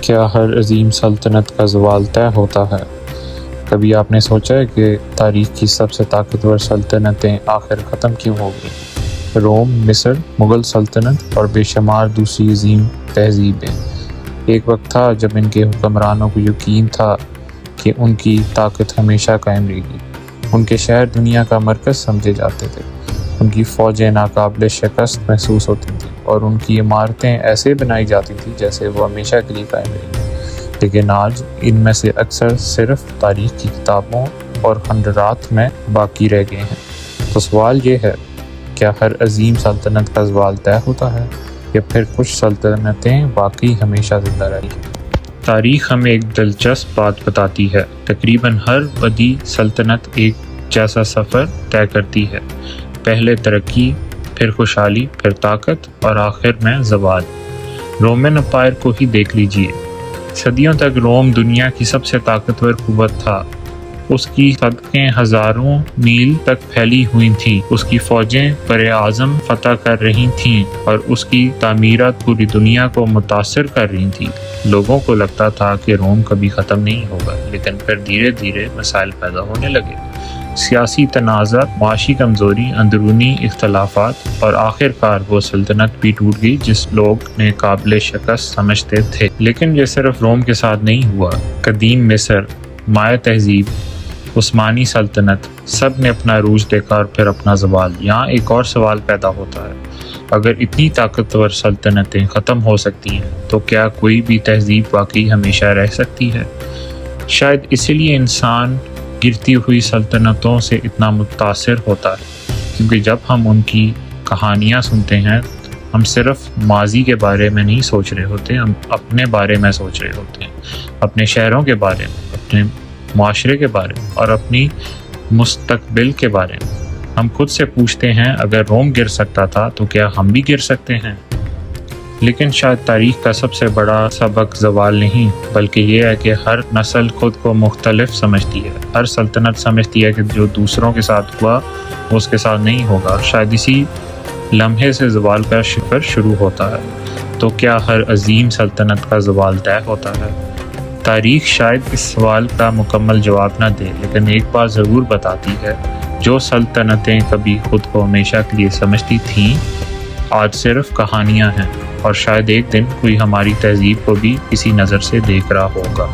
کیا ہر عظیم سلطنت کا زوال طے ہوتا ہے؟ کبھی آپ نے سوچا ہے کہ تاریخ کی سب سے طاقتور سلطنتیں آخر ختم کیوں ہو گئیں؟ روم، مصر، مغل سلطنت اور بے شمار دوسری عظیم تہذیبیں۔ ایک وقت تھا جب ان کے حکمرانوں کو یقین تھا کہ ان کی طاقت ہمیشہ قائم رہے گی۔ ان کے شہر دنیا کا مرکز سمجھے جاتے تھے، ان کی فوجیں ناقابل شکست محسوس ہوتی تھیں اور ان کی عمارتیں ایسے بنائی جاتی تھیں جیسے وہ ہمیشہ کے لیے قائم رہیں گی۔ لیکن آج ان میں سے اکثر صرف تاریخ کی کتابوں اور خنجرات میں باقی رہ گئے ہیں۔ تو سوال یہ ہے، کیا ہر عظیم سلطنت کا زوال طے ہوتا ہے یا پھر کچھ سلطنتیں واقعی ہمیشہ زندہ رہی ہیں؟ تاریخ ہمیں ایک دلچسپ بات بتاتی ہے۔ تقریباً ہر بڑی سلطنت ایک جیسا سفر طے کرتی ہے، پہلے ترقی، پھر خوشحالی، پھر طاقت اور آخر میں زوال۔ رومن امپائر کو ہی دیکھ لیجئے۔ صدیوں تک روم دنیا کی سب سے طاقتور قوت تھا۔ اس کی سڑکیں ہزاروں میل تک پھیلی ہوئی تھیں، اس کی فوجیں بر اعظم فتح کر رہی تھیں اور اس کی تعمیرات پوری دنیا کو متاثر کر رہی تھیں۔ لوگوں کو لگتا تھا کہ روم کبھی ختم نہیں ہوگا، لیکن پھر دھیرے دھیرے مسائل پیدا ہونے لگے۔ سیاسی تنازعات، معاشی کمزوری، اندرونی اختلافات، اور آخر کار وہ سلطنت بھی ٹوٹ گئی جس لوگ نے قابل شکست سمجھتے تھے۔ لیکن یہ صرف روم کے ساتھ نہیں ہوا۔ قدیم مصر، مایا تہذیب، عثمانی سلطنت، سب نے اپنا عروج دیکھا اور پھر اپنا زوال۔ یہاں ایک اور سوال پیدا ہوتا ہے، اگر اتنی طاقتور سلطنتیں ختم ہو سکتی ہیں تو کیا کوئی بھی تہذیب واقعی ہمیشہ رہ سکتی ہے؟ شاید اسی لیے انسان گرتی ہوئی سلطنتوں سے اتنا متاثر ہوتا ہے، کیونکہ جب ہم ان کی کہانیاں سنتے ہیں ہم صرف ماضی کے بارے میں نہیں سوچ رہے ہوتے، ہم اپنے بارے میں سوچ رہے ہوتے ہیں، اپنے شہروں کے بارے میں، اپنے معاشرے کے بارے میں اور اپنی مستقبل کے بارے میں۔ ہم خود سے پوچھتے ہیں، اگر روم گر سکتا تھا تو کیا ہم بھی گر سکتے ہیں؟ لیکن شاید تاریخ کا سب سے بڑا سبق زوال نہیں، بلکہ یہ ہے کہ ہر نسل خود کو مختلف سمجھتی ہے۔ ہر سلطنت سمجھتی ہے کہ جو دوسروں کے ساتھ ہوا وہ اس کے ساتھ نہیں ہوگا، اور شاید اسی لمحے سے زوال کا سفر شروع ہوتا ہے۔ تو کیا ہر عظیم سلطنت کا زوال طے ہوتا ہے؟ تاریخ شاید اس سوال کا مکمل جواب نہ دے، لیکن ایک بات ضرور بتاتی ہے، جو سلطنتیں کبھی خود کو ہمیشہ کے لیے سمجھتی تھیں آج صرف کہانیاں ہیں، اور شاید ایک دن کوئی ہماری تہذیب کو بھی اسی نظر سے دیکھ رہا ہوگا۔